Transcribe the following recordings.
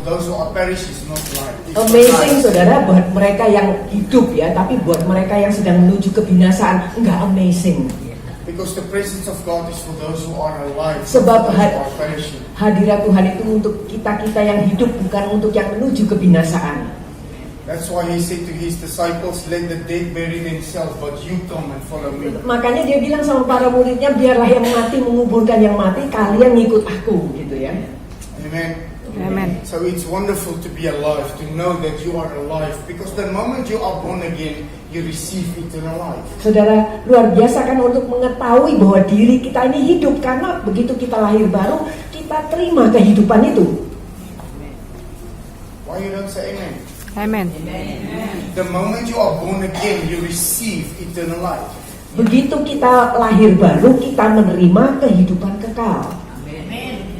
those who are perishing is not life. Amazing, saudara, buat mereka yang hidup ya, tapi buat mereka yang sedang menuju kebinasaan enggak amazing. Because the presence of God is for those who are alive, Sebab those who are perishing. hadirat Tuhan itu untuk kita-kita yang hidup, bukan untuk yang menuju kebinasaan. That's why he said to his disciples, let the dead bury themselves, but you come and follow me. Makanya dia bilang sama para muridnya, biarlah yang mati menguburkan yang mati, kalian ngikut aku, gitu ya. Amen. Amen. So it's wonderful to be alive, to know that you are alive, because the moment you are born again, you receive eternal life. Saudara, luar biasa kan untuk mengetahui bahwa diri kita ini hidup, karena begitu kita lahir baru, kita terima kehidupan itu. Why you don't say amen? Amen. The moment you are born again, you receive eternal life. Begitu kita lahir baru, kita menerima kehidupan kekal.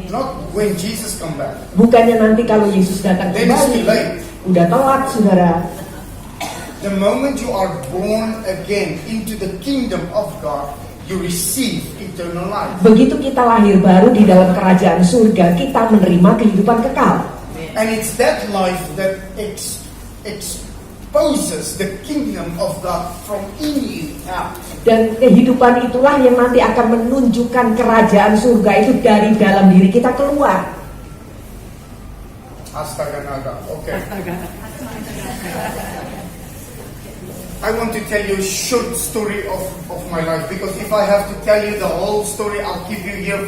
Not when Jesus come back. Bukannya nanti kalau Yesus datang Then it's too kembali, late. udah telat, saudara. The moment you are born again into the kingdom of God, you receive eternal life. Begitu kita lahir baru di dalam kerajaan surga, kita menerima kehidupan kekal. And it's that life that exposes the kingdom of God from in you out. Dan kehidupan itulah yang nanti akan menunjukkan kerajaan surga itu dari dalam diri kita keluar. Astaga naga. Okay. I want to tell you a short story of my life, because if I have to tell you the whole story, I'll keep you here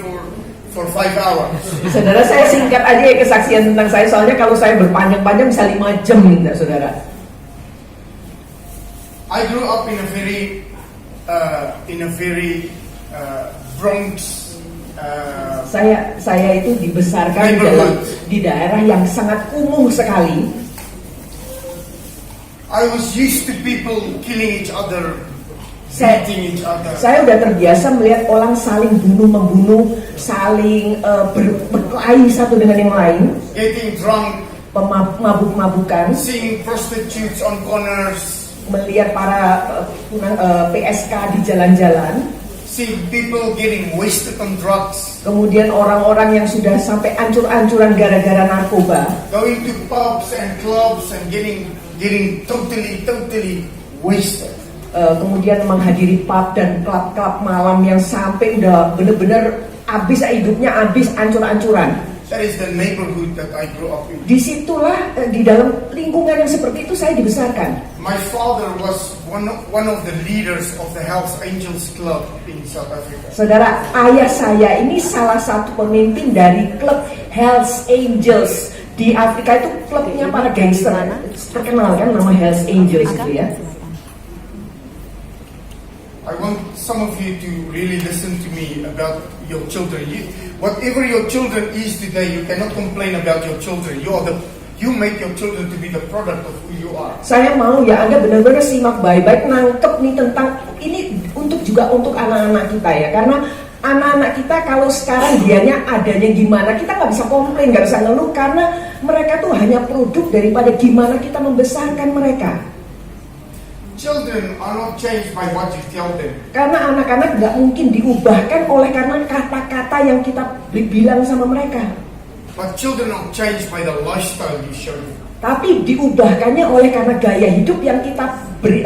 for 5 hours. Saudara, saya singkat aja ya kesaksian tentang saya, soalnya kalau saya berpanjang-panjang bisa 5 jam nih, saudara. I grew up in a very Bronx. Saya itu dibesarkan di daerah yang sangat kumuh sekali. I was used to people killing each other, beating each other. Saya udah terbiasa melihat orang saling bunuh-membunuh, saling berkelahi satu dengan yang lain, Getting drunk, mabuk-mabukan, seeing prostitutes on corners, melihat para PSK di jalan-jalan, seeing people getting wasted on drugs, kemudian orang-orang yang sudah sampai ancur-ancuran gara-gara narkoba, going to pubs and clubs and getting totally wasted. Kemudian menghadiri pub dan klub-klub malam yang sampai udah bener-bener habis hidupnya, habis ancur-ancuran. That is the neighborhood that I grew up in. Disitulah di dalam lingkungan yang seperti itu saya dibesarkan. My father was one of the leaders of the Hells Angels Club in South Africa. Saudara, ayah saya ini salah satu pemimpin dari klub Hells Angels di Afrika. Itu klubnya para gangster, terkenal kan nama Hells Angels itu ya. I want some of you to really listen to me about your children. Whatever your children is today, you cannot complain about your children. You make your children to be the product of who you are. Saya mau ya Anda benar-benar simak baik-baik, nangkep nih tentang ini juga untuk anak-anak kita ya. Karena anak-anak kita kalau sekarang dianya adanya gimana, kita nggak bisa komplain, nggak bisa ngeluh, karena mereka tuh hanya produk daripada gimana kita membesarkan mereka. Children are not changed by what you tell them. Karena anak-anak nggak mungkin diubahkan oleh karena kata-kata yang kita bilang sama mereka. But children are changed by the lifestyle you show them. Tapi diubahkannya oleh karena gaya hidup yang kita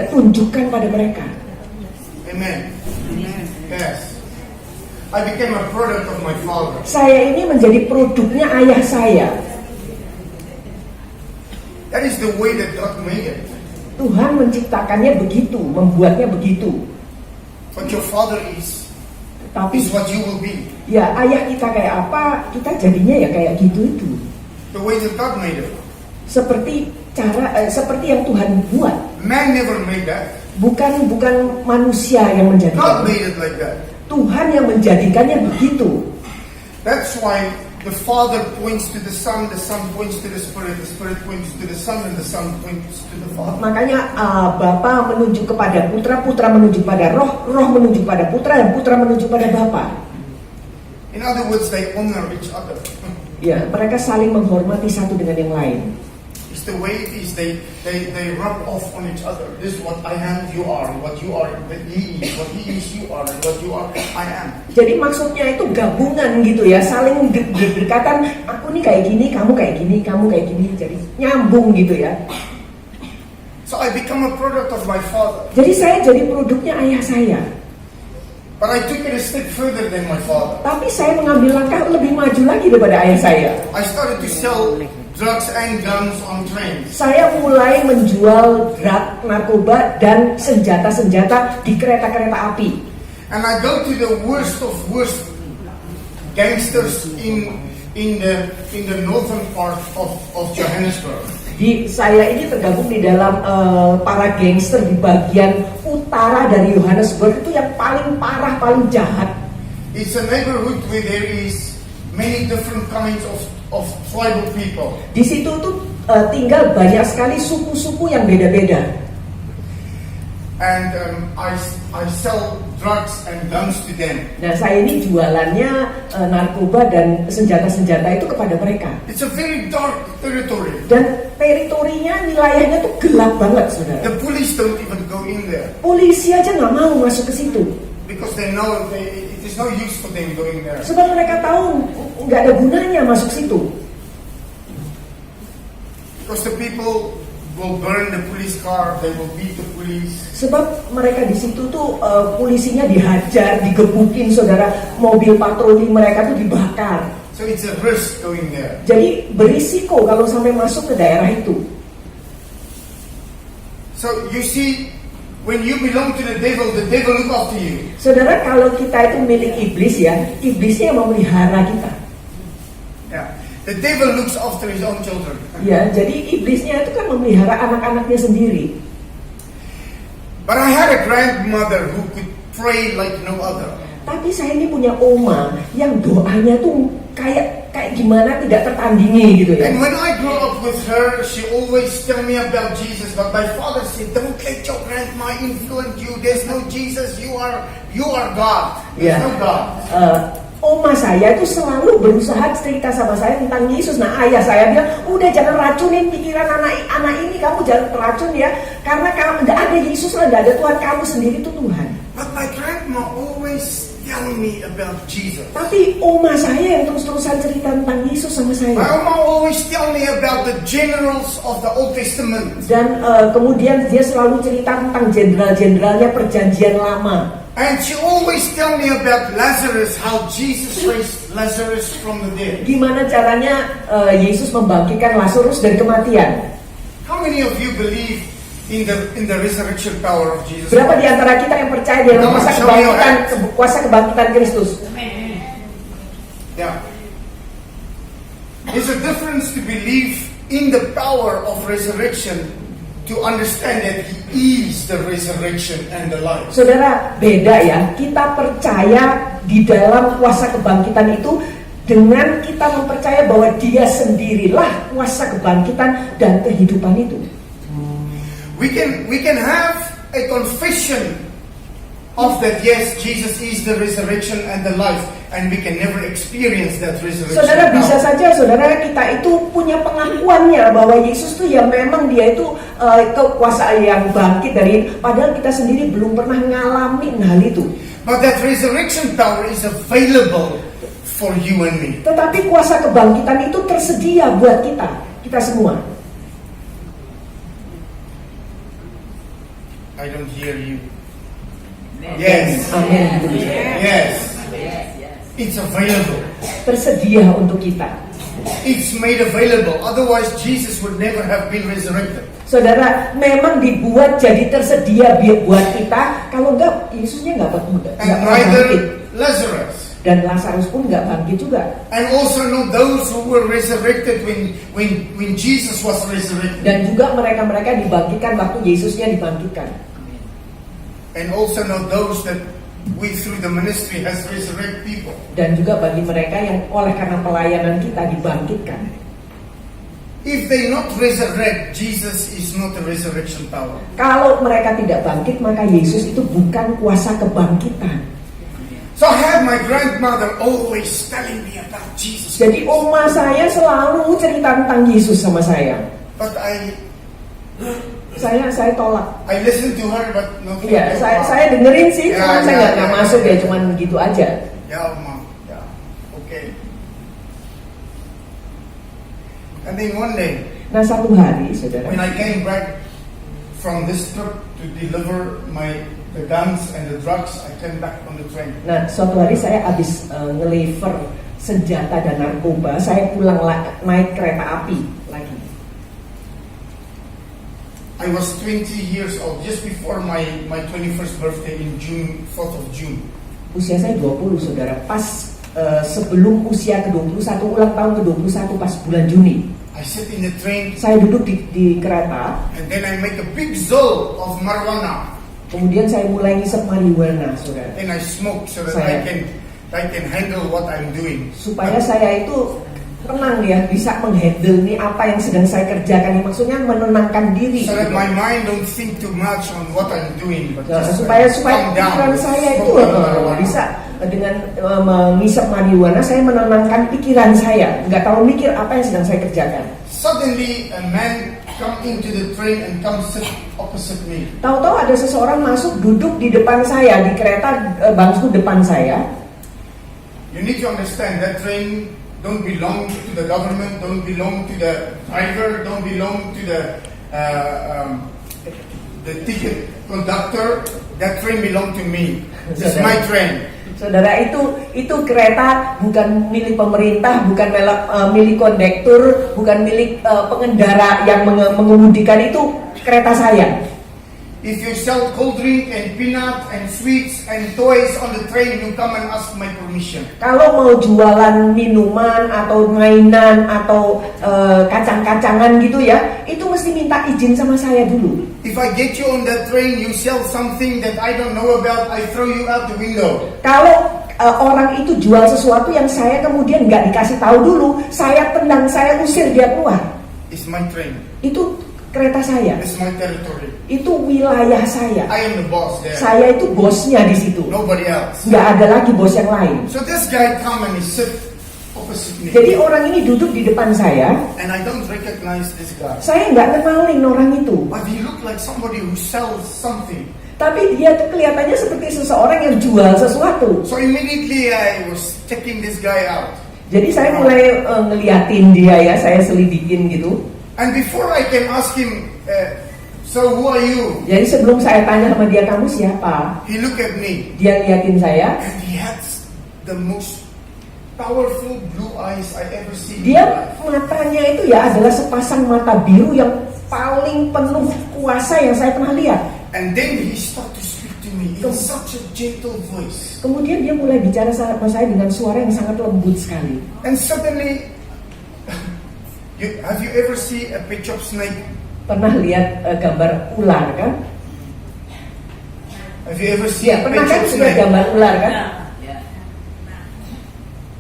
tunjukkan pada mereka. Amen. Yes. I became a product of my father. Saya ini menjadi produknya ayah saya. That is the way that God made it. Tuhan menciptakannya begitu, membuatnya begitu. But your father is Tapi what you will be. ya ayah kita kayak apa, kita jadinya ya kayak gitu itu. The way that God made it. Seperti yang Tuhan buat. Man never made that. Bukan manusia yang God menjadikan. made it like that. Tuhan yang menjadikannya begitu. That's why the Father points to the Son points to the Spirit points to the Son, and the Son points to the Father. Makanya Bapa menunjuk kepada Putra, Putra menunjuk pada Roh, Roh menunjuk pada Putra, dan Putra menunjuk pada Bapa. In other words, they honor each other. Ya, mereka saling menghormati satu dengan yang lain. It's the way it is. They rub off on each other. This is what I am, you are. What you are, that he is. What he is, you are. And what you are, I am. Jadi maksudnya itu gabungan gitu ya, saling berdekatan. Aku nih kayak gini, kamu kayak gini, kamu kayak gini. Jadi nyambung gitu ya. So I become a product of my father. Jadi saya jadi produknya ayah saya. But I took it a step further than my father. Tapi saya mengambil langkah lebih maju lagi daripada ayah saya. I started to sell drugs and guns on trains. Saya mulai menjual drug, narkoba, dan senjata-senjata di kereta-kereta api. And I go to the worst of worst gangsters in the northern part of Johannesburg. Saya ini tergabung di dalam para gangster di bagian utara dari Johannesburg, itu yang paling parah, paling jahat. It's a neighborhood where there is many different kinds of tribal people. Di situ tuh tinggal banyak sekali suku-suku yang beda-beda. And I sell drugs and guns to them. Nah, saya ini jualannya narkoba dan senjata-senjata itu kepada mereka. It's a very dark territory. Dan teritorinya, wilayahnya tuh gelap banget, saudara. The police don't even go in there. Polisi aja nggak mau masuk ke situ. Because they know it is no use for them going there. Sebab mereka tahu nggak ada gunanya masuk situ. Because the people will burn the police car, they will beat the police. Sebab mereka di situ tuh polisinya dihajar, digebukin, saudara. Mobil patroli mereka tuh dibakar. So it's a risk going there. Jadi berisiko kalau sampai masuk ke daerah itu. So you see, when you belong to the devil look after you. Saudara, kalau kita itu milik iblis ya, iblisnya yang memelihara kita. Yeah. The devil looks after his own children. Ya, jadi iblisnya itu kan memelihara anak-anaknya sendiri. But I had a grandmother who could pray like no other. Tapi saya ini punya oma yang doanya tuh kayak gimana tidak tertandingi gitu ya. And when I grew up with her, she always tell me about Jesus. But my father said, "Don't let your grandma influence you. There's no Jesus. You are God. There's no God." Oma saya itu selalu berusaha cerita sama saya tentang Yesus. Nah, ayah saya bilang, udah jangan racunin pikiran anak ini, kamu jangan teracun ya. Karena kalau nggak ada Yesus, nggak ada Tuhan, kamu sendiri itu Tuhan. But my grandma always tell me about Jesus. Tapi oma saya yang terus-terusan cerita tentang Yesus sama saya. My mama always tell me about the generals of the Old Testament. Dan kemudian dia selalu cerita tentang jenderal-jenderalnya perjanjian lama. And she always tell me about Lazarus, how Jesus raised Lazarus from the dead. Gimana caranya Yesus membangkitkan Lazarus dari kematian? How many of you believe in the resurrection power of Jesus? Berapa di antara kita yang percaya di dalam kuasa kebangkitan Kristus? Yeah. There's a difference to believe in the power of resurrection, to understand that He is the resurrection and the life. Saudara, beda ya. Kita percaya di dalam kuasa kebangkitan itu dengan kita mempercaya bahwa Dia sendirilah kuasa kebangkitan dan kehidupan itu. We can have a confession of that, yes, Jesus is the resurrection and the life, and we can never experience that resurrection. Saudara, bisa saja saudara kita itu punya pengakuannya bahwa Yesus tuh ya memang Dia itu kekuasaan yang bangkit dari, padahal kita sendiri belum pernah ngalamin hal itu. But that resurrection power is available for you and me. Tetapi kuasa kebangkitan itu tersedia buat kita semua. I don't hear you. Yes. Amin. Yes. It's available. Tersedia untuk kita. It's made available. Otherwise, Jesus would never have been resurrected. Saudara, memang dibuat jadi tersedia buat kita. Kalau enggak, Yesusnya enggak bangkit. And neither Lazarus. Dan Lazarus pun enggak bangkit juga. And also know those who were resurrected when Jesus was resurrected. Dan juga mereka-mereka dibangkitkan waktu Yesusnya dibangkitkan. And also know those that we through the ministry has resurrected people. Dan juga bagi mereka yang oleh karena pelayanan kita dibangkitkan. If they not resurrect, Jesus is not a resurrection power. Kalau mereka tidak bangkit, maka Yesus itu bukan kuasa kebangkitan. So I had my grandmother always telling me about Jesus. Jadi oma saya selalu cerita tentang Yesus sama saya. But Saya tolak. I listen to her, but nothing. Iya, saya dengerin sih, Ya, cuman saya ya, nggak ya, masuk ya. ya, cuman gitu aja. Ya, Mom. Ya, okay. And then one day, Nah satu hari, saudara, when I came back from this trip to deliver the guns and the drugs, I came back on the train. nah suatu hari saya habis ngeliver senjata dan narkoba, saya pulang naik kereta api lagi. I was 20 years old, just before my 21st birthday in June, 4th of June. Usia saya 20, saudara, pas sebelum usia ke-21, ulang tahun ke-21 pas bulan Juni. I sit in the train, Saya duduk di kereta, and then I make a big zol of marijuana, kemudian saya mulai ngisep marijuana, saudara. and I smoke so that Saya- I can handle what I'm doing. Supaya saya itu tenang ya, bisa menghandle nih apa yang sedang saya kerjakan. Maksudnya menenangkan diri. So that gitu. my mind don't think too much on what I'm doing, but Nah, just supaya calm down. pikiran saya itu Smoking marijuana. bisa dengan mengisap marijuana, saya menenangkan pikiran saya, nggak terlalu mikir apa yang sedang saya kerjakan. Suddenly, a man come into the train and come sit opposite me. Tahu-tahu ada seseorang masuk duduk di depan saya di kereta, bangku depan saya. You need to understand that train don't belong to the government, don't belong to the driver, don't belong to the ticket conductor. That train belong to me. It's my train. Saudara, itu kereta bukan milik pemerintah, bukan milik kondektur, bukan milik pengendara yang mengemudikan, itu kereta saya. If you sell cold drink and peanut and sweets and toys on the train, you come and ask my permission. Kalau mau jualan minuman atau mainan atau kacang-kacangan gitu ya, itu mesti minta izin sama saya dulu. If I get you on that train, you sell something that I don't know about, I throw you out the window. Kalau orang itu jual sesuatu yang saya kemudian nggak dikasih tahu dulu, saya tendang, saya usir dia keluar. It's my train. Itu kereta saya, It's my territory. itu wilayah saya. I am the boss there. Saya itu bosnya di situ. Nobody else. Nggak ada lagi bos yang lain. So this guy come and he sit opposite me. Jadi orang ini duduk di depan saya. And I don't recognize this guy. Saya nggak kenalin orang itu. But he looked like somebody who sells something. Tapi dia tuh kelihatannya seperti seseorang yang jual sesuatu. So immediately I was checking this guy out. Jadi saya mulai ngeliatin dia ya, saya selidikin gitu. And before I can ask him, so who are you? Jadi sebelum saya tanya sama dia, kamu siapa? He looked at me. Dia liatin saya. And he had the most powerful blue eyes I ever seen. Dia matanya itu ya adalah sepasang mata biru yang paling penuh kuasa yang saya pernah lihat. And then he started to speak to me in such a gentle voice. Kemudian dia mulai bicara sama saya dengan suara yang sangat lembut sekali. And suddenly, have you ever seen a picture of snake? Pernah lihat gambar ular kan? Have you ever seen Ya, a pernah picture kan of lihat snake? gambar ular kan?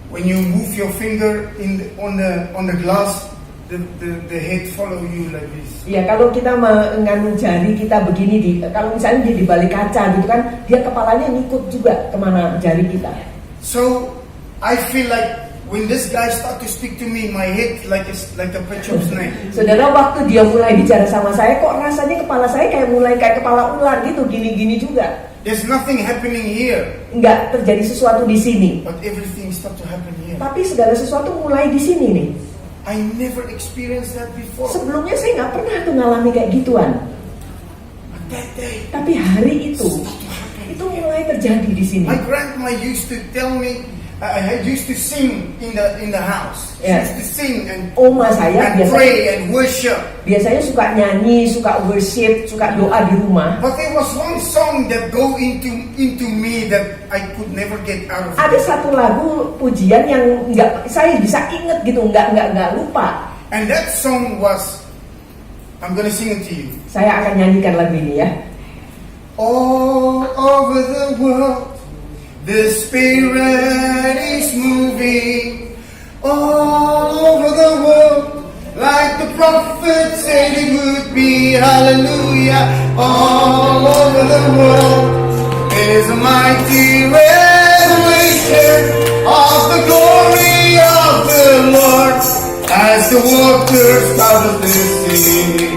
When you move your finger on the glass, the head follow you like this. Ya, kalau kita menganu jari kita begini kalau misalnya dia di balik kaca gitu kan, dia kepalanya ngikut juga kemana jari kita. So I feel like when this guy start to speak to me, my head like a picture of snake. Saudara, waktu dia mulai bicara sama saya, kok rasanya kepala saya mulai kayak kepala ular gitu, gini-gini juga. There's nothing happening here, Nggak terjadi sesuatu di sini. but everything start to happen here. Tapi segala sesuatu mulai di sini nih. I never experienced that before. Sebelumnya saya nggak pernah tuh ngalami kayak gituan. But that day, Tapi hari itu start to happen. mulai terjadi di sini. My grandma used to tell me, I used to sing in the house. She Yeah. used to sing and Oma saya pray and worship. biasanya suka nyanyi, suka worship, suka doa di rumah. But there was one song that go into me that I could never get out of. Ada satu lagu pujian yang saya bisa inget gitu, nggak lupa. And that song was, I'm gonna sing it to you. Saya akan nyanyikan lagu ini ya. All over the world, the Spirit is moving. All over the world, like the prophet said it would be. Hallelujah. All over the world, there's a mighty revelation of the glory of the Lord. As the waters cover the sea.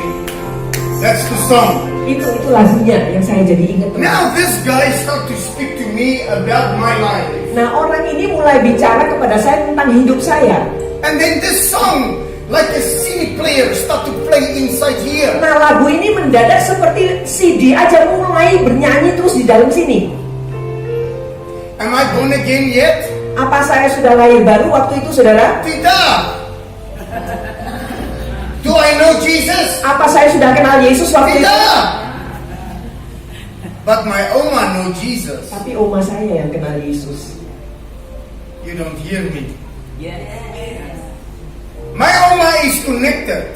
That's the song. Itu lagunya yang saya jadi ingat. Now this guy start to speak to me about my life. Nah, orang ini mulai bicara kepada saya tentang hidup saya. And then this song, like a CD player, start to play inside here. Nah, lagu ini mendadak seperti CD aja mulai bernyanyi terus di dalam sini. Am I born again yet? Apa saya sudah lahir baru waktu itu, saudara? Tidak. Do I know Jesus? Apa saya sudah kenal Yesus waktu itu? Tidak. But my Oma know Jesus. Tapi oma saya yang kenal Yesus. You don't hear me. My Oma is connected.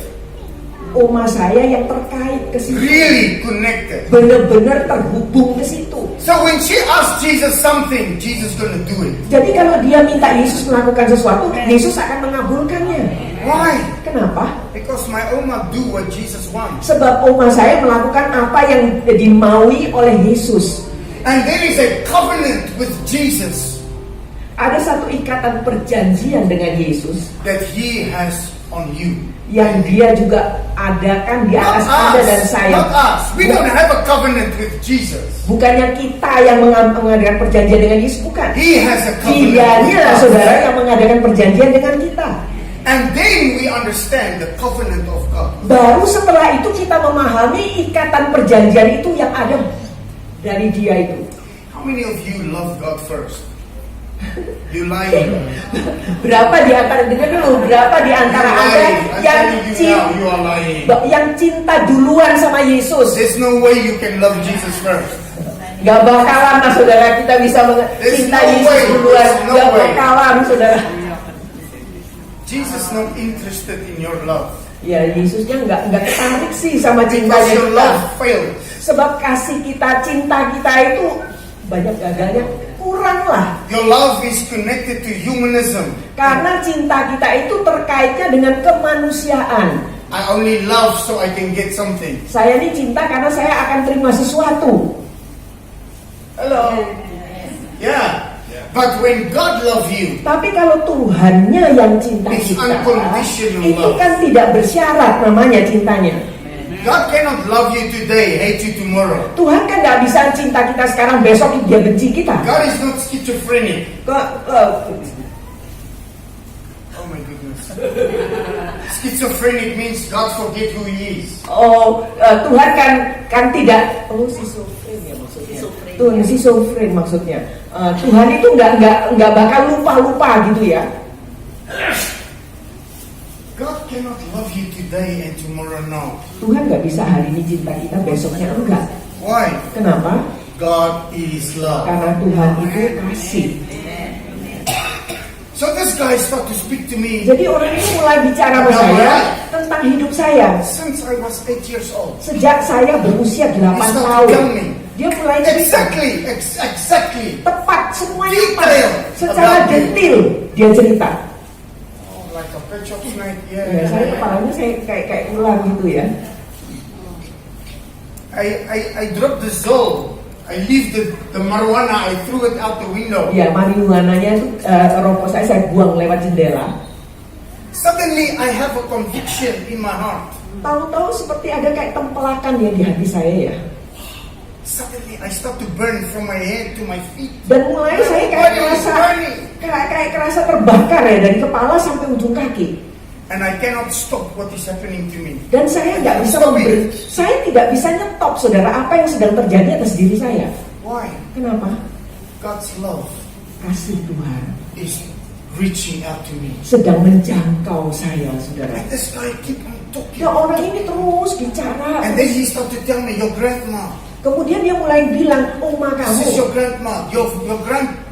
Oma saya yang terkait ke situ. Really connected. Benar-benar terhubung ke situ. So when she asks Jesus something, Jesus gonna do it. Jadi kalau dia minta Yesus melakukan sesuatu, Yesus akan mengabulkannya. Why? Kenapa? Because my Oma do what Jesus wants. Sebab oma saya melakukan apa yang dimaui oleh Yesus. And there is a covenant with Jesus Ada satu ikatan perjanjian dengan Yesus that He has on you. yang dia juga adakan di atas Anda dan saya. Not us. We don't have a covenant with Jesus. Bukannya kita yang mengadakan perjanjian dengan Yesus, bukan. He has a covenant with Dianya lah us. saudara yang mengadakan perjanjian dengan kita. And then we understand the covenant of God. Baru setelah itu kita memahami ikatan perjanjian itu yang ada dari dia itu. How many of you love God first? You lying. Berapa di antara Anda yang You are lying. cinta duluan sama Yesus? There's no way you can love Jesus first. Gak bakalan lah saudara kita bisa cinta Yesus duluan. Gak bakalan saudara. Jesus not interested in your love. Ya Yesusnya nggak tertarik sih sama cintanya Because your kita. love fails. Sebab kasih kita, cinta kita itu banyak gagalnya, kurang lah. Your love is connected to humanism. Karena cinta kita itu terkaitnya dengan kemanusiaan. I only love so I can get something. Saya ini cinta karena saya akan terima sesuatu. Hello. Yeah. But when God loves you, Tapi kalau Tuhannya yang cinta it's kita, unconditional itu love. kan tidak bersyarat namanya cintanya. God cannot love you today, hate you tomorrow. Tuhan kan nggak bisa cinta kita sekarang, besok dia benci kita. God is not schizophrenic. Oh my goodness. Schizophrenic means God forget who He is. Tuhan kan tidak. Schizofren ya maksudnya. Tuhan schizofren maksudnya. Tuhan itu nggak bakal lupa gitu ya. God cannot love you today and tomorrow no. Tuhan nggak bisa hari ini cinta kita, besoknya enggak. Why? Kenapa? God is love. Karena Tuhan itu kasih. So this guy start to speak to me Jadi orang ini mulai bicara sama saya tentang hidup saya. since I was 8 years old. Sejak saya berusia 8 He start to tahun. tell me Dia mulai cerita exactly. tepat, semuanya Detail pas. Secara about you. detail dia cerita. Oh, like a pet shop night. Ya, saya kepalanya saya kayak ular gitu ya. I dropped the Zol. I leave the marijuana. I threw it out the window. Ya, marihuananya itu rokok saya buang lewat jendela. Suddenly I have a conviction in my heart. Tahu-tahu seperti ada kayak tempelakan ya di hati saya ya. Suddenly I start to burn from my head to my feet. Dan mulai saya kayak kerasa terbakar ya dari kepala sampai ujung kaki. And I cannot stop what is happening to me. Dan saya nggak bisa saya tidak bisa nyetop saudara apa yang sedang terjadi atas diri saya. Why? Kenapa? God's love Kasih Tuhan is reaching out to me. sedang menjangkau saya saudara. And this guy keep on talking. Ya orang ini terus bicara. And then he start to tell me, your grandma. Kemudian dia mulai bilang, oma This is kamu. your grandma,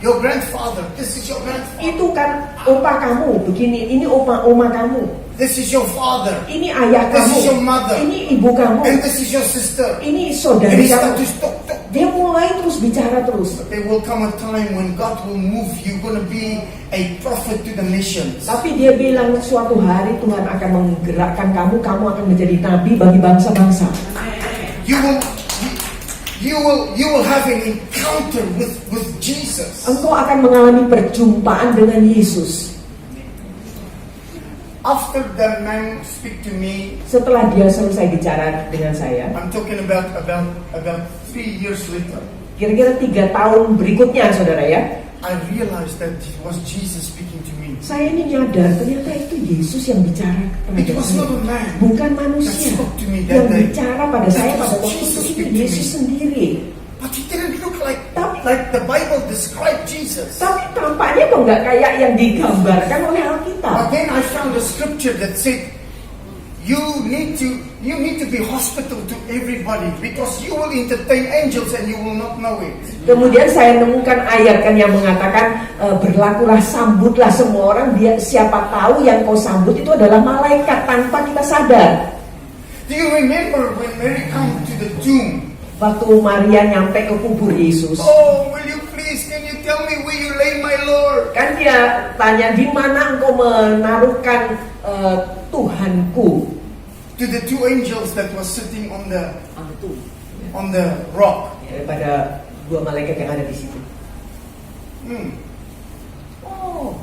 your grandfather. This is your grandfather. Itu kan opa kamu, begini, ini oma kamu. This is your father. Ini ayah This kamu. is your mother. Ini ibu kamu. And this is your sister. Ini And saudari he start kamu. to talk. Dia mulai terus bicara terus. There will come a time when God will move you. You're going to be a prophet to the nations. Tapi dia bilang suatu hari Tuhan akan menggerakkan kamu akan menjadi nabi bagi bangsa-bangsa. You will have an encounter with Jesus. Engkau akan mengalami perjumpaan dengan Yesus. After the man speak to me, Setelah dia selesai bicara dengan saya, I'm talking about 3 years later, kira-kira 3 tahun berikutnya, saudara ya, I realized that it was Jesus speaking to me. saya ini nyadar ternyata itu Yesus yang bicara It kepada was saya. not a man. Bukan that manusia spoke to me that yang day. bicara pada saya That pada was waktu Jesus itu, speak itu to Yesus me. sendiri. But he didn't look like Tapi- the Bible described Jesus. Tapi tampaknya kok nggak kayak yang digambarkan oleh Alkitab. But then I found a scripture that said, you need to be hospitable to everybody because you will entertain angels and you will not know it. Kemudian saya nemukan ayat kan yang mengatakan berlakulah, sambutlah semua orang, dia siapa tahu yang kau sambut itu adalah malaikat tanpa kita sadar. Do you remember when Mary came to the tomb? Waktu Maria nyampe ke kubur Yesus, Oh, will you please, can you tell me where you lay my Lord? kan dia tanya di mana engkau menaruhkan Tuhanku. To the 2 angels that was sitting on the rock. Daripada 2 malaikat yang ada di situ. Oh,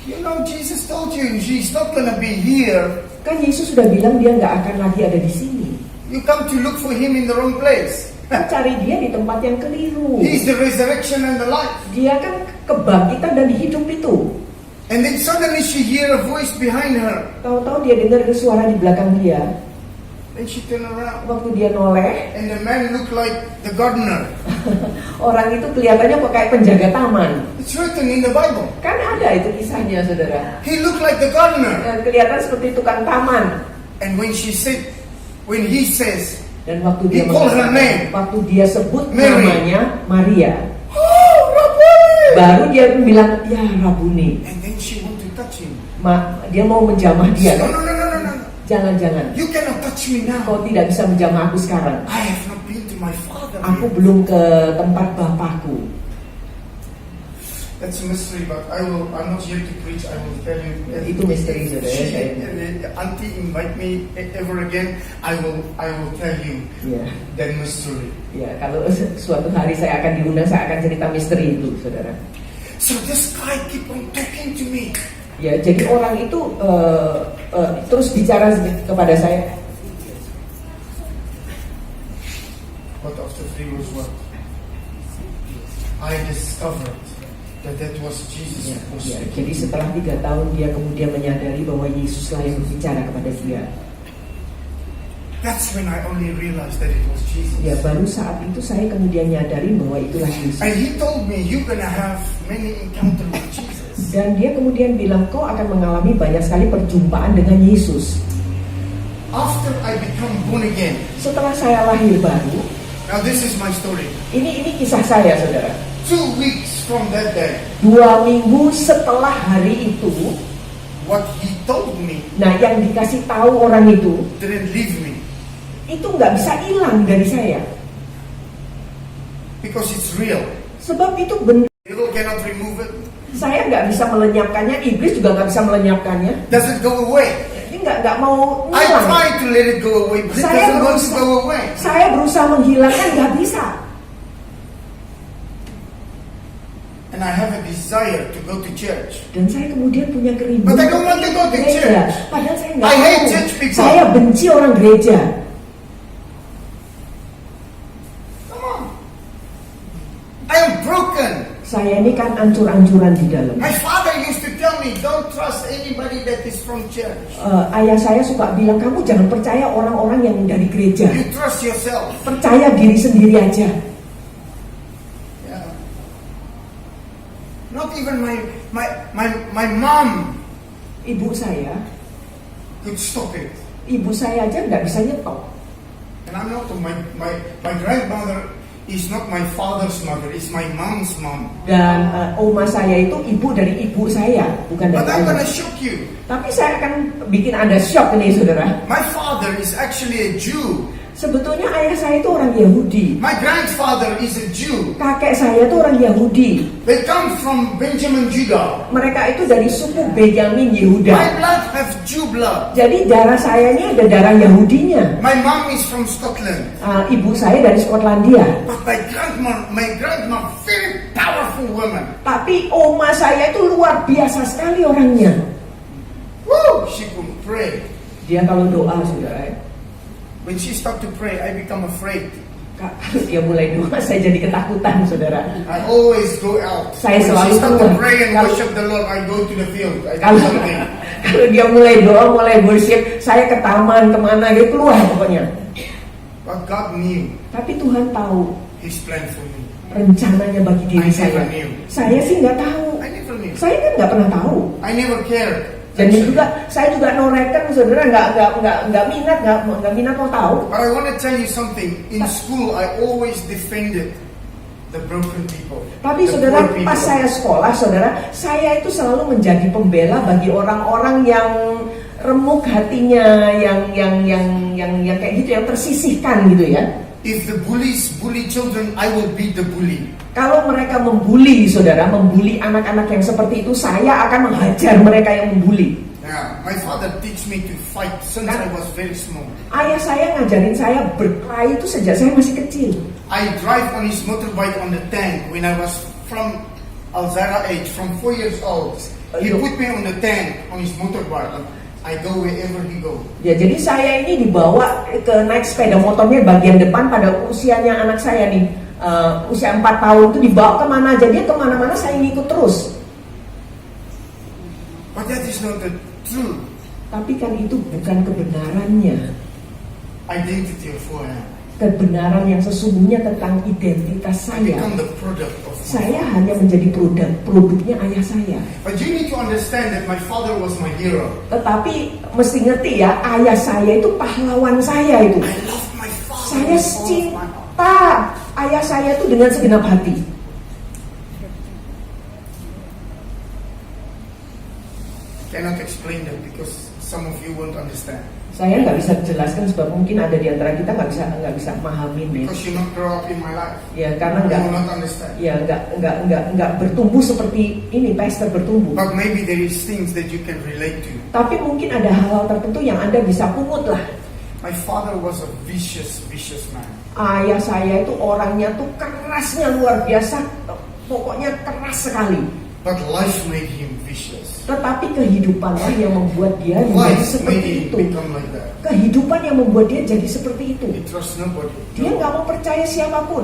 you know Jesus told you he's not gonna be here. Kan Yesus sudah bilang dia nggak akan lagi ada di sini. You come to look for him in the wrong place. Kan cari dia di tempat yang keliru. He's the resurrection and the life. Dia kan kebangkitan dan hidup itu. And then suddenly she hear a voice behind her. Tahu-tahu dia dengar suara di belakang dia. Then she turn around. Waktu dia noleh, And the man looked like the gardener. orang itu kelihatannya kok kayak penjaga taman. It's written in the Bible. Kan ada itu kisahnya, saudara. He looked like the gardener. Kelihatan seperti tukang taman. And when he says, Dan waktu dia He called her name. waktu dia sebut Mary. namanya Maria, oh, Rabboni! baru dia bilang, ya Rabuni. And then she want to touch him. Dia mau menjamah dia. No, no, no, no, no, no. Jangan-jangan. You cannot touch me now. Kau tidak bisa menjamah aku sekarang. I have not been to my father. Aku belum ke tempat bapakku. That's a mystery, but I'm not here to preach. I will tell you. Itu misteri, saudara. Auntie invite me ever again. I will tell you Ya, that mystery. ya. Kalau suatu hari saya akan diundang, saya akan cerita misteri itu, saudara. So this guy keep on talking to me. Ya, jadi orang itu terus bicara kepada saya. But after 3 years, what? I discovered that was Jesus. Ya, who was ya. speaking. Jadi setelah 3 tahun dia kemudian menyadari bahwa Yesuslah yang berbicara kepada dia. That's when I only realized that it was Jesus. Ya, baru saat itu saya kemudian nyadari bahwa itulah Yesus. And he told me, you're gonna have many encounters with Jesus. Dan dia kemudian bilang, kau akan mengalami banyak sekali perjumpaan dengan Yesus. After I become born again, Setelah saya lahir baru, now this is my story. ini kisah saya, saudara. 2 weeks from that day, 2 minggu setelah hari itu, what he told me nah yang dikasih tahu orang itu didn't leave me nggak bisa hilang dari saya. because it's real. Sebab itu benar. Devil cannot remove it. Saya nggak bisa melenyapkannya, iblis juga nggak bisa melenyapkannya. Does it go away? Ini nggak mau I hilang. try to let it go away, but it doesn't want to go away. Saya berusaha menghilangkan, nggak bisa. And I have a desire to go to church. Dan saya kemudian punya kerinduan. But I don't want to go to gereja. church. Padahal saya nggak I hate mau. church people. Saya benci orang gereja. Come on. I am broken. Saya ini kan ancur-ancuran di dalam. My father used to tell me, don't trust anybody that is from church. Ayah saya suka bilang, kamu jangan percaya orang-orang yang dari gereja. You trust yourself. Percaya diri sendiri aja. Yeah. Not even my mom Ibu saya could stop it. Ibu saya aja nggak bisa nyetop. And I'm not my grandmother is not my father's mother, it's my mom's mom. Dan oma saya itu ibu dari ibu saya, bukan dari But I'm ayah. gonna shock you. Tapi saya akan bikin Anda shock nih, saudara. My father is actually a Jew. Sebetulnya ayah saya itu orang Yahudi. My grandfather is a Jew. Kakek saya itu orang Yahudi. They come from Benjamin Judah. Mereka itu dari suku Benyamin My Yehuda. blood have Jew blood. Jadi darah saya ini ada darah Yahudinya. My mom is from Scotland. Ibu saya dari Skotlandia. But my grandma, very powerful woman. Tapi oma saya itu luar biasa sekali orangnya. Woo! She could pray. Dia kalau doa, saudara, When she started to pray, I become afraid. kalau dia mulai doa, saya jadi ketakutan, saudara. I always go out. Saya When selalu she started to keluar. pray and Kalau- worship the Lord, I go to the field. I do Kalau something. kalau dia mulai doa, mulai worship, saya ke taman, kemana, dia keluar pokoknya. But God knew Tapi Tuhan tahu His plan for me. rencananya bagi diri I saya. never knew. Saya sih nggak tahu. I never knew. Saya kan nggak pernah tahu. I never cared. Dan actually. juga saya juga noreken, saudara, nggak minat mau tahu. But I want to tell you something. In school, I always defended the broken people. Tapi the saudara, poor pas people. saya sekolah, saudara, saya itu selalu menjadi pembela bagi orang-orang yang remuk hatinya, yang kayak gitu, yang tersisihkan gitu ya. If the bullies bully children, I will be the bully. Kalau mereka membuli, saudara, membuli anak-anak yang seperti itu, saya akan menghajar mereka yang membuli. Yeah, my father teach me to fight since I was very small. Ayah saya ngajarin saya berkelahi itu sejak saya masih kecil. I drive on his motorbike on the tank when I was from Alzara age, from 4 years old. He Ayo. put me on the tank on his motorbike. I go wherever he go. Ya, jadi saya ini dibawa ke naik sepeda motornya bagian depan pada usianya anak saya nih, usia 4 tahun itu dibawa kemana aja, dia kemana-mana saya ngikut terus. But that is not the truth. Tapi kan itu bukan kebenarannya. Identity of who I am. Kebenaran yang sesungguhnya tentang identitas I saya. become the product of Saya hanya menjadi produknya ayah saya. But you need to understand that my father was my hero. Tetapi mesti ngerti ya, ayah saya itu pahlawan saya itu. I love my father. Saya with all of my heart. cinta ayah saya itu dengan segenap hati. Cannot explain that because some of you won't understand. Saya nggak bisa jelaskan sebab mungkin ada di antara kita nggak bisa pahamin ya. Because you not grow up in my life. Ya karena You will not understand. nggak bertumbuh seperti ini, pastor bertumbuh. But maybe there is things that you can relate to. Tapi mungkin ada hal-hal tertentu yang Anda bisa pungut lah. My father was a vicious man. Ayah saya itu orangnya tuh kerasnya luar biasa, pokoknya keras sekali. But life made him vicious. Tetapi kehidupanlah yang membuat dia menjadi Life made seperti him itu. become like that. Kehidupan yang membuat dia jadi seperti itu. He trusts nobody. Dia nggak mau percaya siapapun.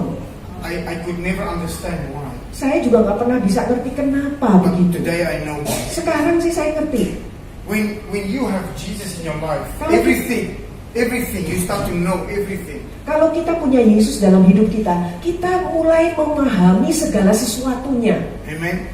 I could never understand why. Saya juga nggak pernah bisa ngerti kenapa But begitu. today I know why. Sekarang sih saya ngerti. When you have Jesus in your life, Kalau- everything you start to know everything. Kalau kita punya Yesus dalam hidup kita, kita mulai memahami segala sesuatunya. Amen.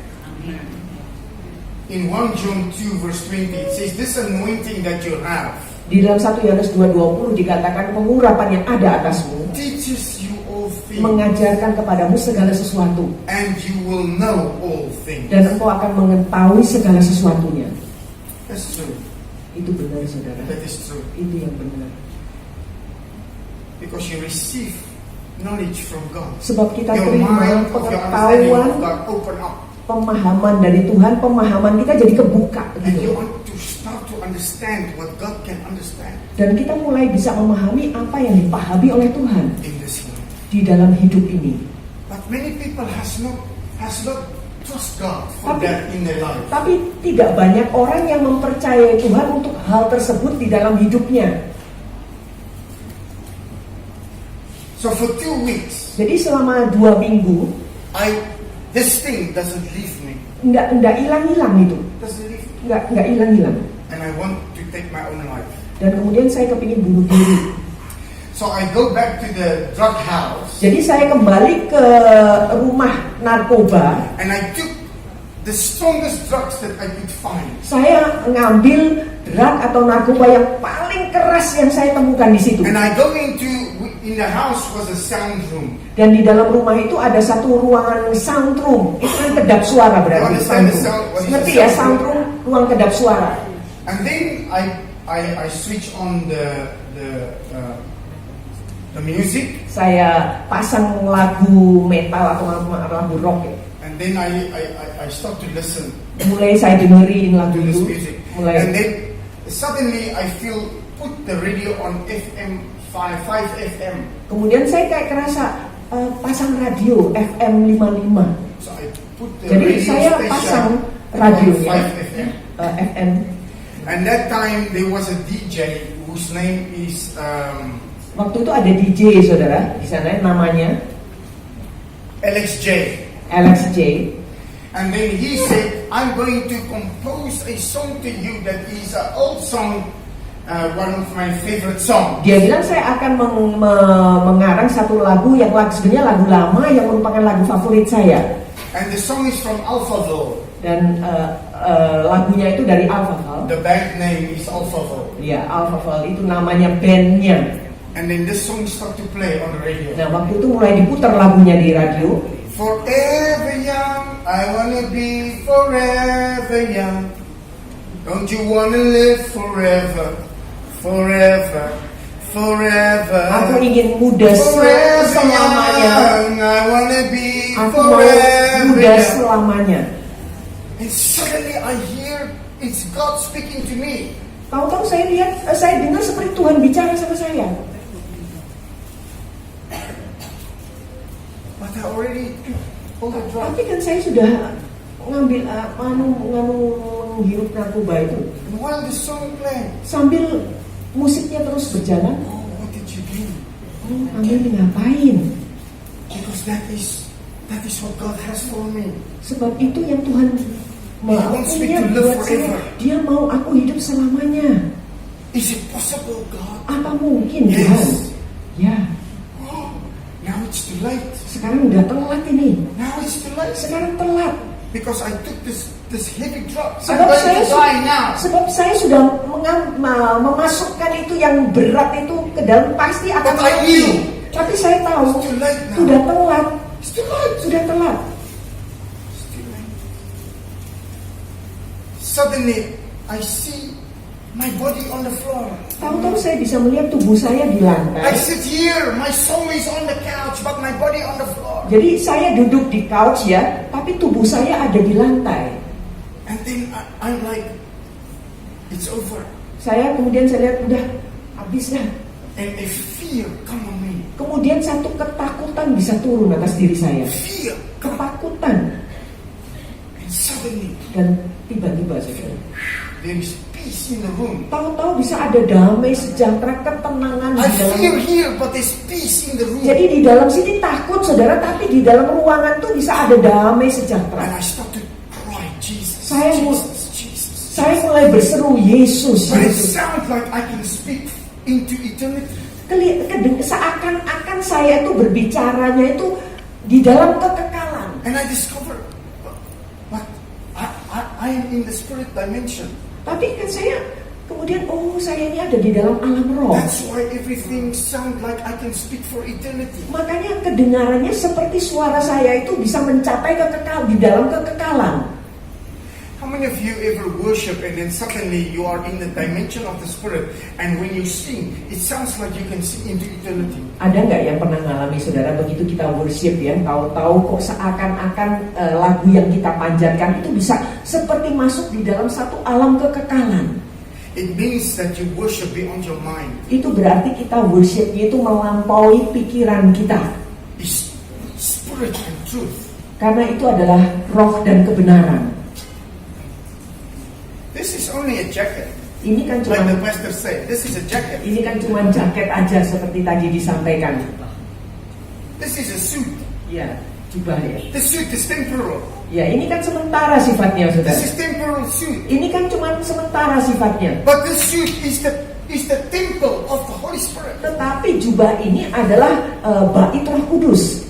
In 1 John 2 verse 20 it says this anointing that you have Di dalam 1 Yohanes 2:20 dikatakan pengurapan yang ada atasmu teaches you all things mengajarkan kepadamu segala sesuatu, and you will know all things. dan engkau akan mengetahui segala sesuatunya. That's true. Itu benar, saudara. That is true. Itu yang benar. Because you receive knowledge from God. Sebab kita Your terima mind of your understanding pengetahuan, of God open up. pemahaman dari Tuhan, pemahaman kita jadi kebuka And you gitu. want to start to understand what God can understand Dan kita mulai bisa memahami apa yang dipahami oleh Tuhan in this life. di dalam hidup ini. But many people has not trust God for Tapi- that in their life. Tapi tidak banyak orang yang mempercayai Tuhan untuk hal tersebut di dalam hidupnya. So for 2 weeks, Jadi selama 2 minggu this thing doesn't leave me. nggak hilang-hilang itu, Doesn't leave me. nggak hilang-hilang. And I want to take my own life. Dan kemudian saya kepingin bunuh diri. So I go back to the drug house Jadi saya kembali ke rumah narkoba. and I took the strongest drugs that I could find. Saya ngambil drug atau narkoba yang paling keras yang saya temukan di situ. And I go in the house was a sound room. Dan di dalam rumah itu ada satu ruangan sound room. Itu kan kedap suara berarti. You Sound understand the room. sound- what is Ngerti the ya, sound sound room? room, ruang kedap suara. And then I switch on the music, Saya pasang lagu metal atau lagu rock ya. and then I start to listen Mulai saya dengerin lagu to this itu. music. And Mulai then suddenly I feel put the radio on FM 5 FM. kemudian saya kayak kerasa pasang radio FM 55. So I put the Jadi radio saya station pasang on radionya 5 FM. FM And that time there was a DJ whose name is Waktu itu ada DJ saudara di sana namanya Alex J. Alex J. And then he said, I'm going to compose a song to you that is an old song, one of my favorite songs. Dia bilang saya akan mengarang satu lagu yang sebenarnya lagu lama yang merupakan lagu favorit saya. And the song is from Alphaville. Dan lagunya itu dari Alphaville. The band name is Alphaville. Ya, Alphaville itu namanya bandnya. And then this song start to play on the radio. Nah, waktu itu mulai diputar lagunya di radio. Forever young, I wanna be forever young. Don't you wanna live forever, forever, forever. Aku ingin muda selamanya. I wanna be Aku mau forever muda young. selamanya. And suddenly I hear it's God speaking to me. Tahu-tahu saya dengar seperti Tuhan bicara sama saya. But I already pulled the drum. Tapi kan saya sudah ngambil menghirup narkoba itu. And while the song playing, Sambil musiknya terus berjalan, oh, what did you do? kamu ngapain? Because that is what God has for me. Sebab itu yang Tuhan wants me punya to live buat saya. forever. Dia mau aku hidup selamanya. Is it possible, God? Apa mungkin Yes. Tuhan? Ya, Oh, now it's too late. sekarang udah telat ini. Now it's too late. Sekarang telat. Because I took this heavy drug. I'm Sebab going saya, to die now. sebab saya sudah memasukkan itu yang berat itu ke dalam pasti akan But I mati. knew. Tapi saya tahu It's too late now. sudah telat, It's too late. sudah telat. It's too late. Suddenly, I see my body on the floor. Tahu-tahu saya bisa melihat tubuh saya di I lantai. sit here, my soul is on the couch, but my body on the floor. Jadi saya duduk di couch ya, tapi tubuh saya ada di lantai. And then I'm like, it's over. Saya lihat udah habis dah. And a fear come on me. Kemudian satu ketakutan bisa turun atas diri saya. Fear. Ketakutan. And suddenly, Dan tiba-tiba saudara, there is peace in the room. tahu-tahu bisa ada damai, sejahtera, ketenangan I di dalam. fear here, but there's peace in the room. Jadi di dalam sini takut saudara, tapi di dalam ruangan tuh bisa ada damai, sejahtera. And I start to cry, Jesus, Saya mau- Jesus, Jesus. Saya mulai berseru Yesus. But it Yesus. sounds like I can speak into eternity. Seakan-akan saya itu berbicaranya itu di dalam kekekalan. And I discover, but I am in the spirit dimension. Tapi kan saya kemudian saya ini ada di dalam alam roh. That's why everything sounds like I can speak for eternity. Makanya kedengarannya seperti suara saya itu bisa mencapai di dalam kekekalan. How many of you ever worship and then suddenly you are in the dimension of the spirit, and when you sing, it sounds like you can sing into eternity. Ada nggak yang pernah ngalami saudara begitu kita worship ya, tahu-tahu kok seakan-akan lagu yang kita panjatkan itu bisa seperti masuk di dalam satu alam kekekalan. It means that you worship beyond your mind. Itu berarti kita worshipnya itu melampaui pikiran kita. It's spirit and truth. Karena itu adalah roh dan kebenaran. This is only a jacket. Ini kan Like the cuma pastor said, this is a jacket. ini kan cuma jaket aja seperti tadi disampaikan. This is a suit. Ya, jubah ya. The suit is temporal. Ya, ini kan sementara sifatnya, saudara. This is temporal suit. Ini kan cuma sementara sifatnya. But this suit is the temple of the Holy Spirit. Tetapi jubah ini adalah bait Roh Kudus.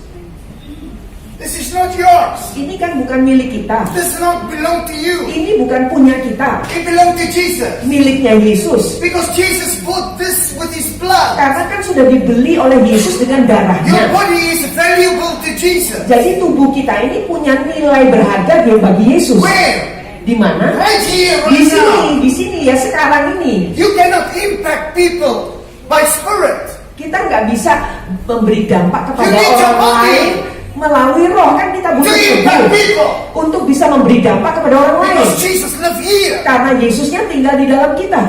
This is not yours. Ini kan bukan milik kita. This does not belong to you. Ini bukan punya kita. It belongs to Jesus. Miliknya Yesus. Because Jesus bought this with his blood. Karena kan sudah dibeli oleh Yesus dengan Your darahnya. body is valuable to Jesus. Jadi tubuh kita ini punya nilai berharga dia bagi Yesus. Where? Di mana? Right here, Di right sini, now. di sini ya sekarang ini. You cannot impact people by spirit. Kita nggak bisa memberi dampak kepada You need your orang body. lain melalui roh, kan kita To butuh impact tubuh people. untuk bisa memberi dampak kepada orang lain. Because Jesus lives here. Karena Yesusnya tinggal di dalam kita.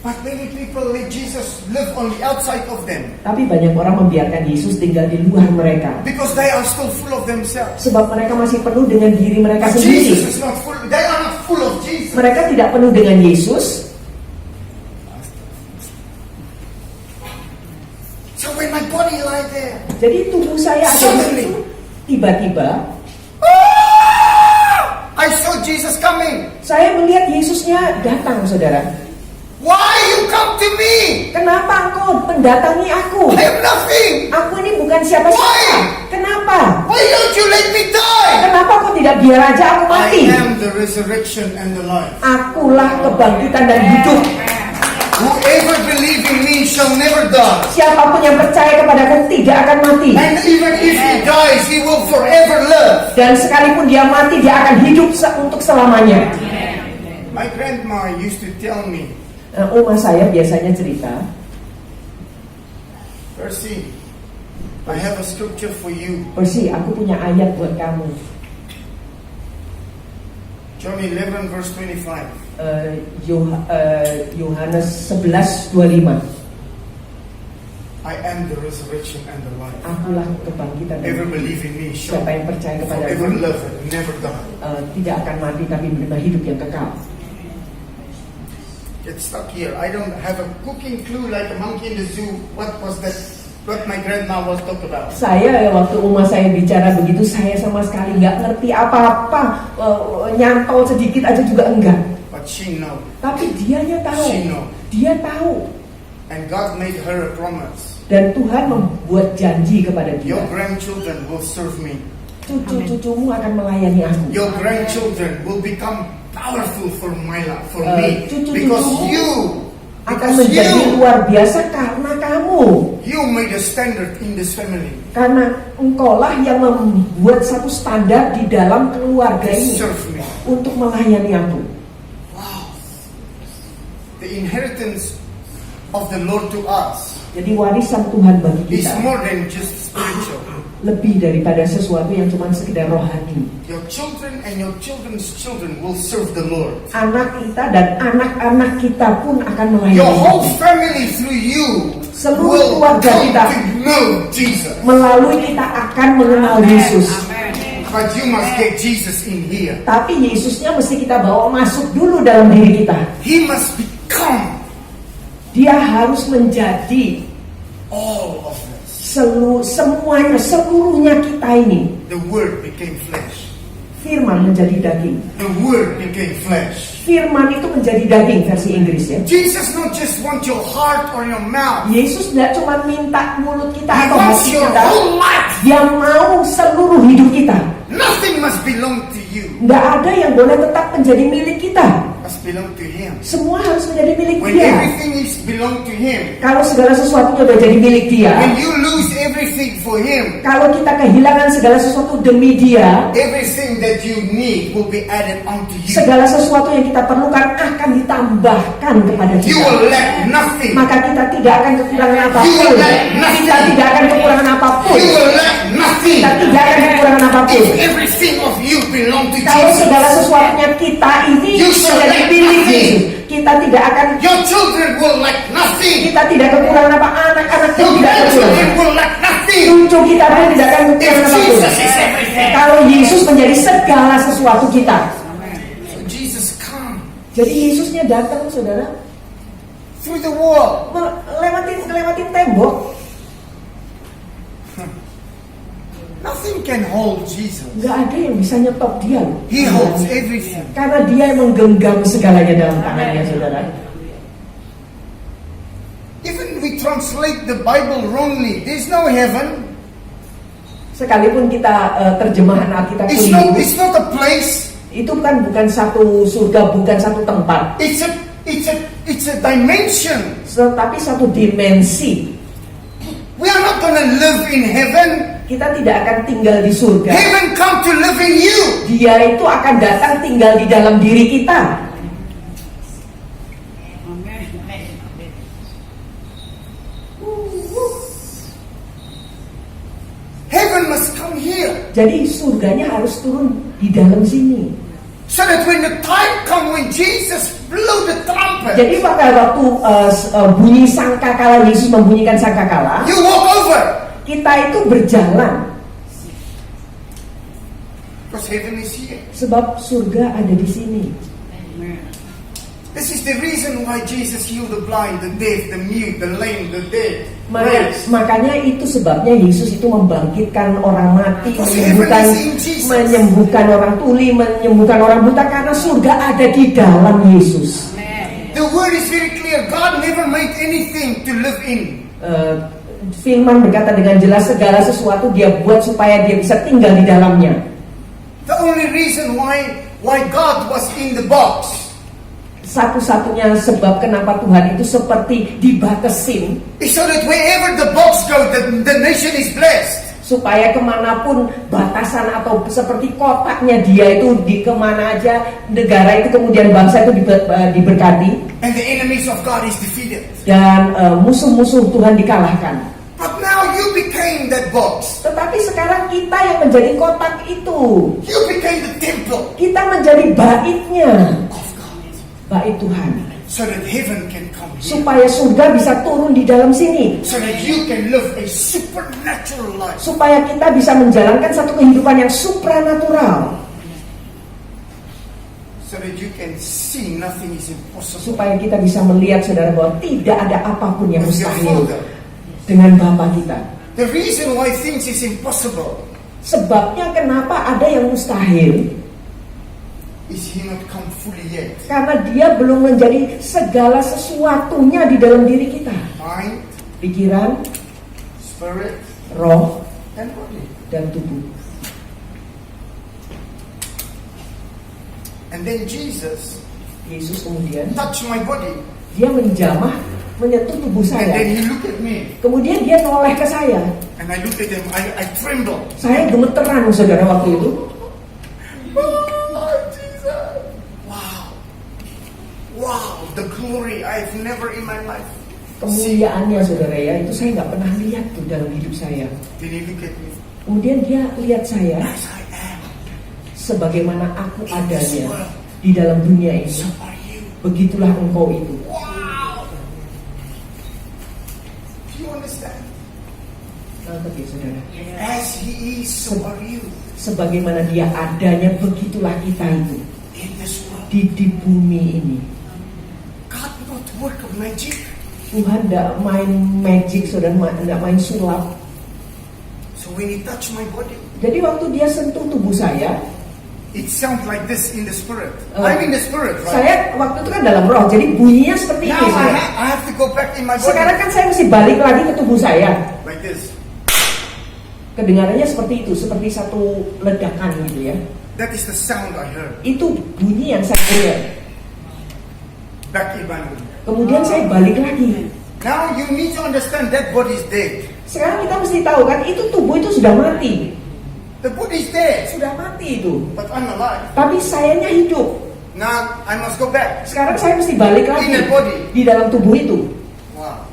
But many people let Jesus live on the outside of them. Tapi banyak orang membiarkan Yesus tinggal di luar mereka. Because they are still full of themselves. Sebab mereka masih penuh dengan diri mereka But sendiri. Jesus is not full. They are not full of Jesus. Mereka tidak penuh dengan Yesus. So when my body lie there, Jadi tubuh saya ada di situ. Tiba-tiba I saw Jesus coming. saya melihat Yesusnya datang, saudara. Why you come to me? Kenapa engkau mendatangi aku? I am nothing. Aku ini bukan siapa-siapa. Why? Kenapa? Why don't you let me die? Kenapa kau tidak biar aja aku mati? I am the resurrection and the life. Akulah kebangkitan dan hidup. Whoever believe in me shall never die. Siapapun yang percaya kepadaku tidak akan mati. And even if he dies, he will forever live. Dan sekalipun dia mati, dia akan hidup untuk selamanya. My grandma used to tell me, Oma saya biasanya cerita, Percy, I have a scripture for you. Percy, aku punya ayat buat kamu. John 11 verse 25. Yohanes 11:25. I am the resurrection and the life. Akulah kebangkitan dan Whoever hidup. believe in me shall Siapa yang percaya forever kepadaku live and never die. tidak akan mati tapi menerima hidup yang kekal. Get stuck here. I don't have a cooking clue like a monkey in the zoo. What was that? What my grandma was talking about. Saya waktu Oma saya bicara begitu, saya sama sekali nggak ngerti apa-apa, nyantol sedikit aja juga enggak. But she know. Tapi dianya tahu, She know. dia tahu. And God made her a promise. Dan Tuhan membuat janji kepada dia. Your grandchildren will serve me. Cucu-cucumu akan melayani aku. Your grandchildren will become powerful for my life, for me. Cucu-cucumu Because you akan menjadi luar biasa karena kamu. You made a standard in this family. Karena engkaulah yang membuat satu standar di dalam keluarga ini Serve me. untuk melayani aku. Wow. The inheritance of the Lord to us Jadi warisan Tuhan bagi is kita more than just spiritual. lebih daripada sesuatu yang cuma sekedar rohani. Your children and your children's children will serve the Lord. Anak kita dan anak-anak kita pun akan melayani Your whole Tuhan. family through you Seluruh will keluarga come kita to know Jesus. melalui kita akan mengenal Yesus. But you must get Jesus in here. Tapi Yesusnya mesti kita bawa masuk dulu dalam diri kita. He must become Dia harus menjadi all of us. semuanya, seluruhnya kita ini. The Word became flesh. Firman menjadi daging. The Word became flesh. Firman itu menjadi daging versi Inggris ya. Jesus not just want your heart or your mouth. Yesus tidak cuma minta mulut kita He atau wants hati your kita. whole life. Dia mau seluruh hidup kita. Nothing must belong to you. Tidak ada yang boleh tetap menjadi milik kita. Must belong to Him. Semua harus menjadi milik When dia. everything is belong to Him, Kalau segala sesuatunya sudah jadi milik dia, when you lose everything for Him, kalau kita kehilangan segala sesuatu demi dia, everything that you need will be added onto you. segala sesuatu yang kita perlukan akan ditambahkan kepada You kita. will lack nothing. Maka kita tidak akan kekurangan You apapun. will lack nothing. Kita tidak akan kekurangan apapun. You will lack nothing. Kita tidak akan kekurangan apapun. If everything of you belong to Kalau segala Jesus, sesuatunya kita ini You shall menjadi lack milik nothing. Yesus, kita tidak akan, your children will lack nothing. kita tidak kekurangan apa, anak-anak pun Your tidak kekurangan. grandchildren will lack nothing. Cucu kita pun tidak akan If kekurangan apapun. Jesus is everything. Kalau Yesus menjadi segala sesuatu kita. So Jesus come Jadi Yesusnya datang, saudara, through the wall. ngelewatin tembok. Nothing can hold Jesus. Nggak ada yang bisa nyetop dia loh. He holds everything. Karena dia yang menggenggam segalanya dalam tangannya, saudara. Even we translate the Bible wrongly. There's no heaven. Sekalipun kita terjemahan Alkitab It's keliru, not a place. itu bukan satu surga, bukan satu tempat, It's a dimension. tetapi satu dimensi. We are not gonna live in heaven. Kita tidak akan tinggal di surga. Heaven come to live in you. Dia itu akan datang tinggal di dalam diri kita. Heaven must come here. Jadi surganya harus turun di dalam sini. So that when the time come when Jesus blew the trumpet, Jadi pada waktu bunyi sangkakala, Yesus membunyikan sangkakala, you walk over. kita itu berjalan. Because heaven is here. Sebab surga ada di sini. This is the reason why Jesus healed the blind, the deaf, the mute, the lame, the dead. Makanya itu sebabnya Yesus itu membangkitkan orang mati, Because heaven is in Jesus. menyembuhkan orang tuli, menyembuhkan orang buta, karena surga ada di dalam Yesus. The word is very clear. God never made anything to live in. Firman berkata dengan jelas, segala sesuatu Dia buat supaya Dia bisa tinggal di dalamnya. The only reason why God was in the box Satu-satunya sebab kenapa Tuhan itu seperti dibatasin, is so that wherever the box goes, the nation is blessed. supaya kemanapun batasan atau seperti kotaknya Dia itu di kemana aja negara itu, kemudian bangsa itu diberkati, And the enemies of God is defeated. dan musuh-musuh Tuhan dikalahkan. But now you became that box. Tetapi sekarang kita yang menjadi kotak itu, You became the temple kita menjadi baitnya, of God. bait Tuhan, So that heaven can come here. supaya surga bisa turun di dalam sini, So that you can live a supernatural life. supaya kita bisa menjalankan satu kehidupan yang supranatural, So that you can see nothing is impossible. supaya kita bisa melihat, saudara, bahwa tidak ada apapun yang With your mustahil Father. dengan Bapa kita. The reason why things is impossible Sebabnya kenapa ada yang mustahil, is He not come fully yet. karena Dia belum menjadi segala sesuatunya di dalam diri kita. Mind, Pikiran, spirit, roh, and body. dan tubuh. And then Jesus Yesus kemudian touched my body. Dia menjamah, menyentuh tubuh And then saya. He looked at me. Kemudian Dia noleh ke saya. And I looked at Him. I trembled. Saya gemeteran, saudara, waktu itu. Oh, Jesus. Wow. Wow. The glory I've never in my life. Kemuliaannya, saudara, ya, itu saya nggak pernah lihat tuh dalam hidup saya. Then He looked at me. Kemudian Dia lihat saya As I am. sebagaimana aku adanya di dalam dunia ini. So are you. Begitulah engkau itu. Wow. Do you understand? Nangkep ya, saudara? As He is, so are you. Sebagaimana Dia adanya, begitulah kita itu In this world. di bumi ini. God not work of magic. Tuhan tidak main magic, saudara, tidak main sulap. So when He touched my body, Jadi waktu Dia sentuh tubuh saya, it sounds like this in the spirit. Oh. I'm in the spirit, right? saya waktu itu kan dalam roh, jadi bunyinya seperti Now ini, saudara. I have to go back in my body. Sekarang kan saya mesti balik lagi ke tubuh saya. Like this. Kedengarannya seperti itu, seperti satu ledakan gitu ya. That is the sound I heard. Itu bunyi yang saya dengar. Back in my body. Kemudian saya balik lagi. Now you need to understand that body is dead. Sekarang kita mesti tahu kan, itu tubuh itu sudah mati. The body is dead. Sudah mati itu. But I'm alive. Tapi sayanya hidup. Now I must go back. Sekarang saya mesti balik lagi In the body. di dalam tubuh itu. Wow.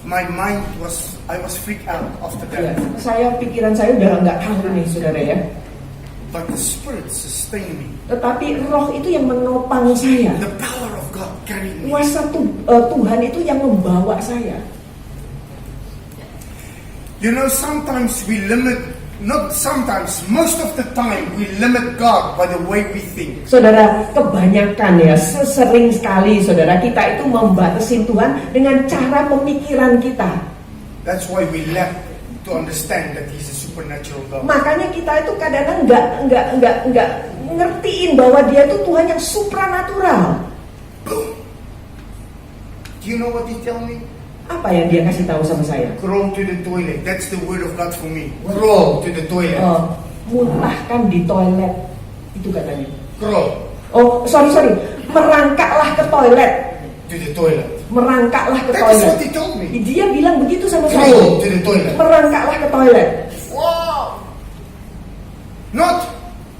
My mind I was freaked out after Ya, that. pikiran saya udah nggak tahu nih, saudara ya. But the Spirit sustained me. Tetapi roh itu yang menopang saya. The power of God carried me. Kuasa Tuhan itu yang membawa saya. You know, sometimes we limit, not sometimes, most of the time we limit God by the way we think. Saudara, kebanyakan ya, sering sekali saudara kita itu membatasi Tuhan dengan cara pemikiran kita. That's why we lack to understand that He's a supernatural God. Makanya kita itu kadang-kadang nggak ngertiin bahwa Dia itu Tuhan yang supranatural. Do you know what He tell me? Apa yang Dia kasih tahu sama saya? Crawl to the toilet. That's the word of God for me. Crawl to the toilet. Muntahkan di toilet, itu katanya. Crawl Oh, sorry, merangkaklah ke toilet. to the toilet. Merangkaklah ke That is toilet. what He told me. Dia bilang begitu sama saya. Crawl to the toilet. Merangkaklah ke toilet. Wow. Not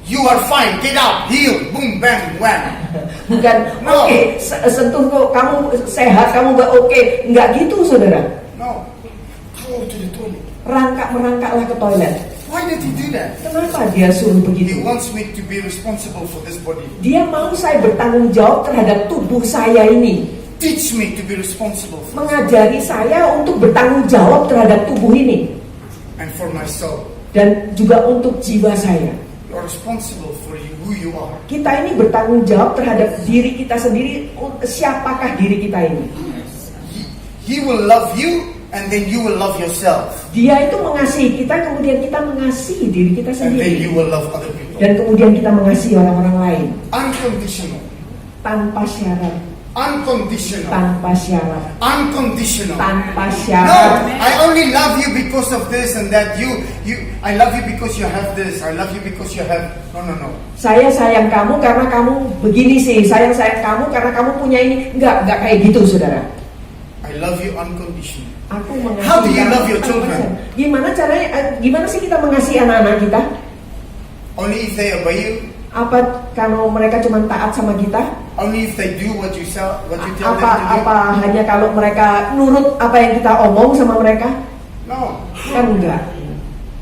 you are fine. Get out. Heal. Boom, bang, wham. Bukan, No. oke, sentuh kok, kamu sehat, kamu nggak oke. Nggak gitu, saudara. No. Crawl to the toilet. Merangkaklah ke toilet. Why did He do that? Kenapa Dia suruh He begitu? wants me to be responsible for this body. Dia mau saya bertanggung jawab terhadap tubuh saya ini. Teach me to be responsible for Mengajari saya untuk bertanggung jawab terhadap tubuh ini. and for my soul. Dan juga untuk jiwa saya. You are responsible for who who you are. Kita ini bertanggung jawab terhadap diri kita sendiri. Siapakah diri kita ini? He will love you, and then you will love yourself. Dia itu mengasihi kita, kemudian kita mengasihi diri kita And then you sendiri. will love other people. Dan kemudian kita mengasihi orang-orang lain. Unconditional. Tanpa syarat. Unconditional. Tanpa syarat. Unconditional. Tanpa No, syarat. I only love you because of this and that. I love you because you have this. I love you because you have. No. Saya sayang kamu karena kamu begini sih. Sayang kamu karena kamu punya ini. Enggak kayak gitu, saudara. I love you unconditional. Aku mengasihi. How do you kamu love your tanpa children? syarat. Gimana caranya? Gimana sih kita mengasihi anak-anak kita? Only if they obey you. Apa kalau mereka cuma taat sama kita? Only if they do what you tell them to do. Apa hanya kalau mereka nurut apa yang kita omong sama mereka? No. Kan enggak.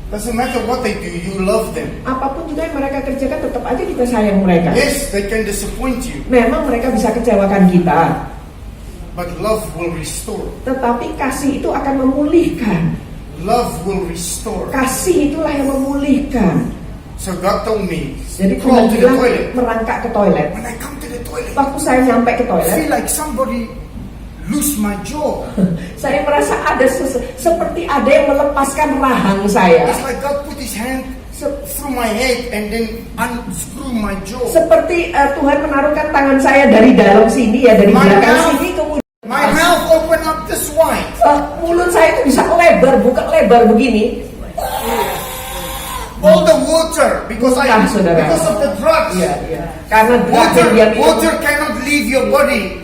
Doesn't matter what they do, you love them. Apapun juga yang mereka kerjakan tetap aja kita sayang mereka. Yes, they can disappoint you, Memang mereka bisa kecewakan kita, but love will restore. tetapi kasih itu akan memulihkan. Love will restore. Kasih itulah yang memulihkan. So God told me, Jadi crawl Tuhan to the bilang toilet. merangkak ke toilet. When I come to the toilet, Waktu saya nyampe ke I toilet, feel like somebody lose my jaw. saya merasa ada seperti ada yang melepaskan rahang saya. It's like God put his hand through my head and then unscrew my jaw. Seperti Tuhan menaruhkan tangan saya dari dalam sini ya, dari My belakang mouth. sini kemudian My mouth opened up this wide. mulut saya itu bisa buka lebar begini. All the water because Saudara. because of the drugs. Karena drug yang dia minum. Water cannot leave your body.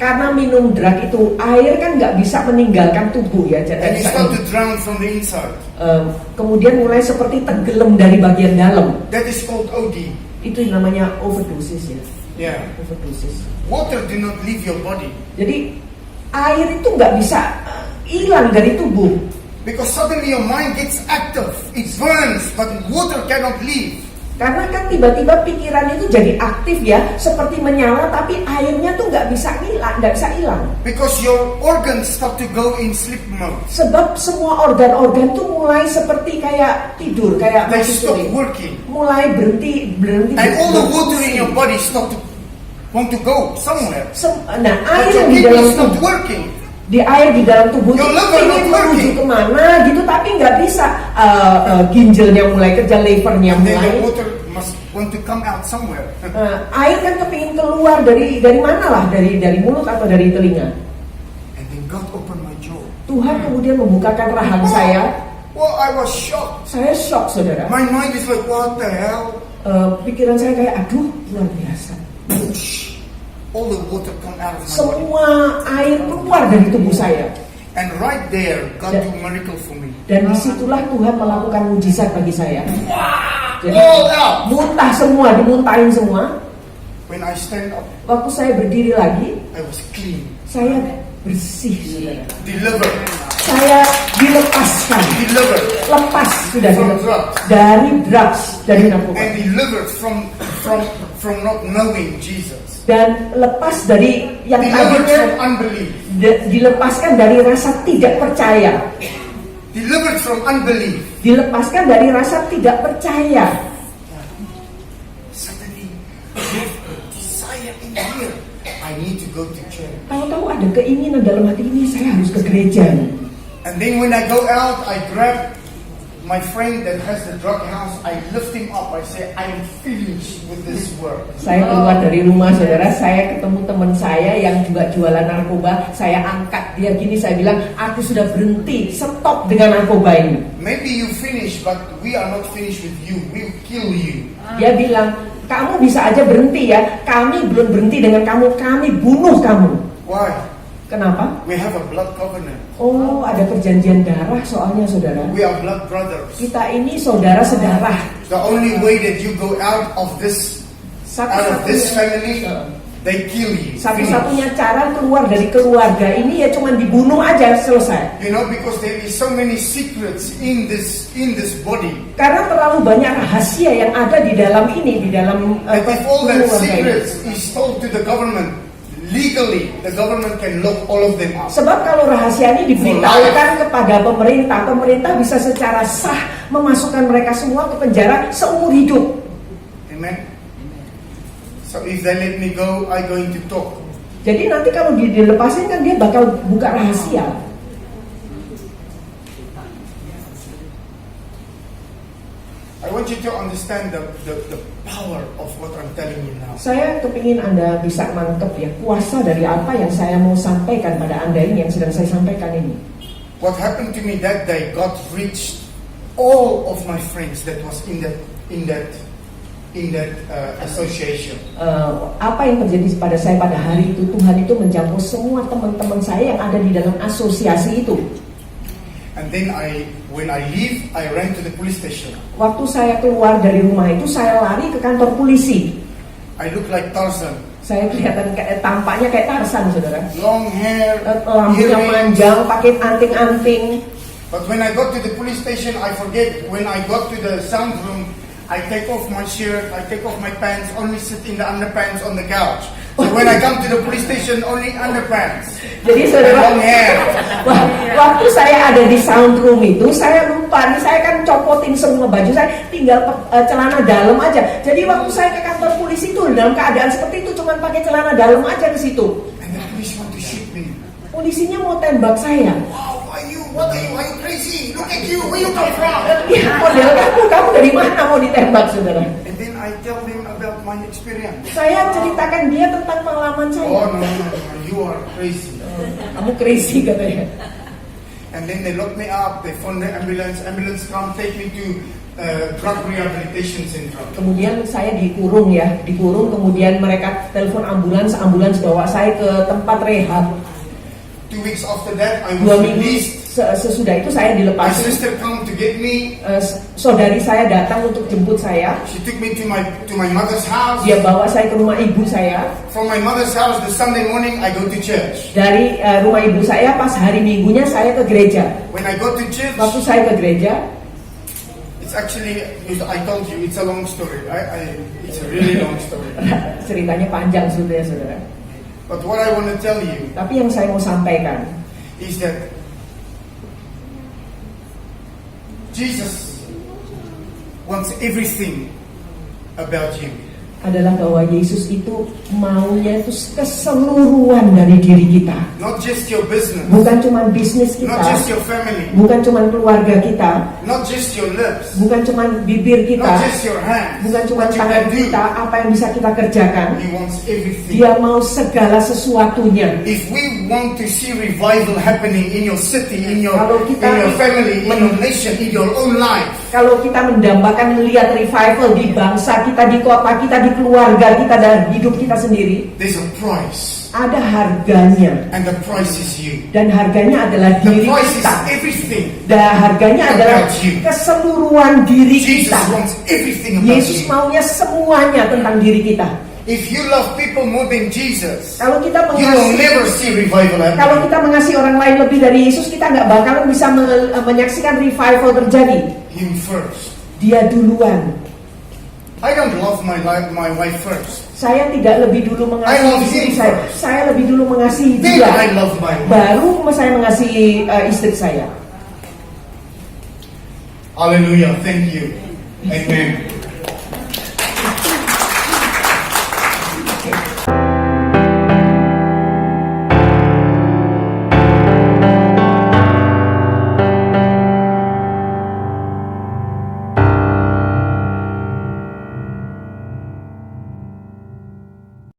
Karena minum drug itu air kan nggak bisa meninggalkan tubuh ya. And you start to drown from the inside. Kemudian mulai seperti tenggelam dari bagian dalam. That is called OD. Itu namanya overdosis ya. Yeah. Overdosis. Water do not leave your body. Jadi air itu nggak bisa hilang dari tubuh. Because suddenly your mind gets active. It burns, but water cannot leave. Karena kan tiba-tiba pikiran itu jadi aktif ya, seperti menyala, tapi airnya tuh nggak bisa hilang. Because your organs start to go in sleep mode. Sebab semua organ-organ tuh mulai seperti kayak tidur, kayak They masih stop tidur. working. Mulai berhenti. And all the water in your body start to want to go somewhere. Nah, But air your yang di dalam kidney is not tubuh, working. air di dalam tubuh Your itu liver ingin not menuju working. kemana gitu, tapi nggak bisa. Ginjalnya mulai kerja, livernya And then mulai. the water must want to come out somewhere. Air kan kepingin keluar dari mana lah, dari mulut atau dari telinga. And then God opened my jaw. Tuhan kemudian membukakan rahang saya. Well, I was shocked. Saya shock, saudara. My mind is like, what the hell? Pikiran saya kayak, aduh, luar biasa. All the water come out of my body. Semua air keluar dari tubuh saya. And right there, God do miracle for me. Dan disitulah Tuhan melakukan mujizat bagi saya. Jadi All out. muntah semua, dimuntahin semua. When I stand up, Waktu saya berdiri lagi, I was clean. saya bersih, saudara. Delivered. Saya dilepaskan, Delivered. lepas sudah From dilepas. drugs. Dari drugs, dari narkoba. And delivered from not knowing Jesus. Dan lepas dari yang Delivered tadinya from unbelief. dilepaskan dari rasa tidak percaya. Delivered from unbelief. Dilepaskan dari rasa tidak percaya. Suddenly, I have a desire in here. I need to go to church. Tahu-tahu ada keinginan dalam hati ini, saya harus ke gereja nih. And then when I go out, I grab my friend that has the drug house. I lift him up. I say, I'm finished with this work. Saya keluar dari rumah, saudara. Saya ketemu teman saya yang juga jualan narkoba. Saya angkat dia gini, saya bilang, aku sudah berhenti, stop dengan narkoba ini. Maybe you finish, but we are not finished with you. We'll kill you. Dia bilang, kamu bisa aja berhenti ya. Kami belum berhenti dengan kamu. Kami bunuh kamu. Why? Kenapa? We have a blood covenant. Oh, ada perjanjian darah soalnya, saudara. We are blood brothers. Kita ini saudara sedarah. The only way that you go out of this family, they kill you. Satu-satunya cara keluar dari keluarga ini ya cuma dibunuh aja, selesai. You know, because there is so many secrets in this body. Karena terlalu banyak rahasia yang ada di dalam ini, di dalam And if all that keluarga ini. secrets is told to the government, legally, the government can lock all of them up. Sebab kalau rahasia ini diberitahukan kepada pemerintah, pemerintah bisa secara sah memasukkan mereka semua ke penjara seumur hidup. Amen. So if they let me go, I'm going to talk. Jadi nanti kalau dilepasin kan dia bakal buka rahasia. I want you to understand the power of what I'm telling you now. Saya kepingin Anda bisa nangkep ya kuasa dari apa yang saya mau sampaikan pada Anda ini, yang sedang saya sampaikan ini. What happened to me that day, God reached all of my friends that was in that association. Apa yang terjadi pada saya pada hari itu, Tuhan itu menjangkau semua teman-teman saya yang ada di dalam asosiasi itu. And then when I leave, I ran to the police station. Waktu saya keluar dari rumah itu, saya lari ke kantor polisi. I look like Tarzan. Saya kelihatan tampaknya kayak Tarzan, saudara. Long hair, Rambutnya earrings. panjang, pakai anting-anting. But when I got to the police station, I forget. When I got to the sound room, I take off my shirt, I take off my pants, only sit in the underpants on the couch. So when I come to the police station, only underpants. Jadi saudara, Long hair. waktu saya ada di sound room itu, saya lupa nih, saya kan copotin semua baju saya, tinggal celana dalam aja. Jadi waktu saya ke kantor polisi itu dalam keadaan seperti itu, cuma pakai celana dalam aja ke situ. And the police want to shoot me. Polisinya mau tembak saya. Wow, what are you? Are you crazy? Look at you. Where you come from? Ya, model kamu dari mana mau ditembak, saudara? And then I tell them about my experience. Saya ceritakan dia tentang pengalaman saya. Oh no, you are crazy. Kamu crazy katanya. And then they lock me up. They phone the ambulance. Ambulance come take me to drug rehabilitation center. Kemudian saya dikurung ya, kemudian mereka telepon ambulans bawa saya ke tempat rehab. 2 weeks after that, I 2 was minggu released. sesudah itu saya My dilepas. sister come to get me. Saudari saya datang untuk jemput saya. She took me to my mother's house. Dia bawa saya ke rumah ibu saya. From my mother's house, the Sunday morning, I go to church. Dari rumah ibu saya pas hari Minggunya saya ke gereja. When I go to church, Waktu saya ke gereja, it's actually, I told you, it's a long story. It's a really long story. ceritanya panjang saudara. But what I want to tell you Tapi yang saya mau sampaikan, is that Jesus wants everything about you. adalah bahwa Yesus itu maunya itu keseluruhan dari diri kita. Not just your business, Bukan cuma bisnis kita, not just your family, bukan cuma keluarga kita, not just your lips, bukan cuma bibir not kita, just your hands, bukan cuma what you tangan can do. kita, apa yang bisa kita kerjakan. He wants everything. Dia mau segala sesuatunya. If we want to see revival happening in your city, in your Kalau kita- family, in your nation, in your own life, Kalau kita mendambakan melihat revival di bangsa kita, di kota kita, di keluarga kita, dan hidup kita sendiri, there's a price, ada harganya. and the price is you. Dan harganya adalah The diri price is kita. everything. Dan harganya adalah About you. keseluruhan diri Jesus kita. wants everything about Yesus you. maunya semuanya tentang diri kita. If you love people more than Jesus, Kalau kita you will mengasihi, never see revival kalau happening. kita mengasihi orang lain lebih dari Yesus, kita nggak bakalan bisa menyaksikan revival terjadi. Him first. Dia duluan. I don't love my wife first. Saya tidak lebih dulu I mengasihi love istri him saya. first. Saya lebih dulu mengasihi Then dia. I love my wife. Baru saya mengasihi istri saya. Hallelujah. Thank you. Amen.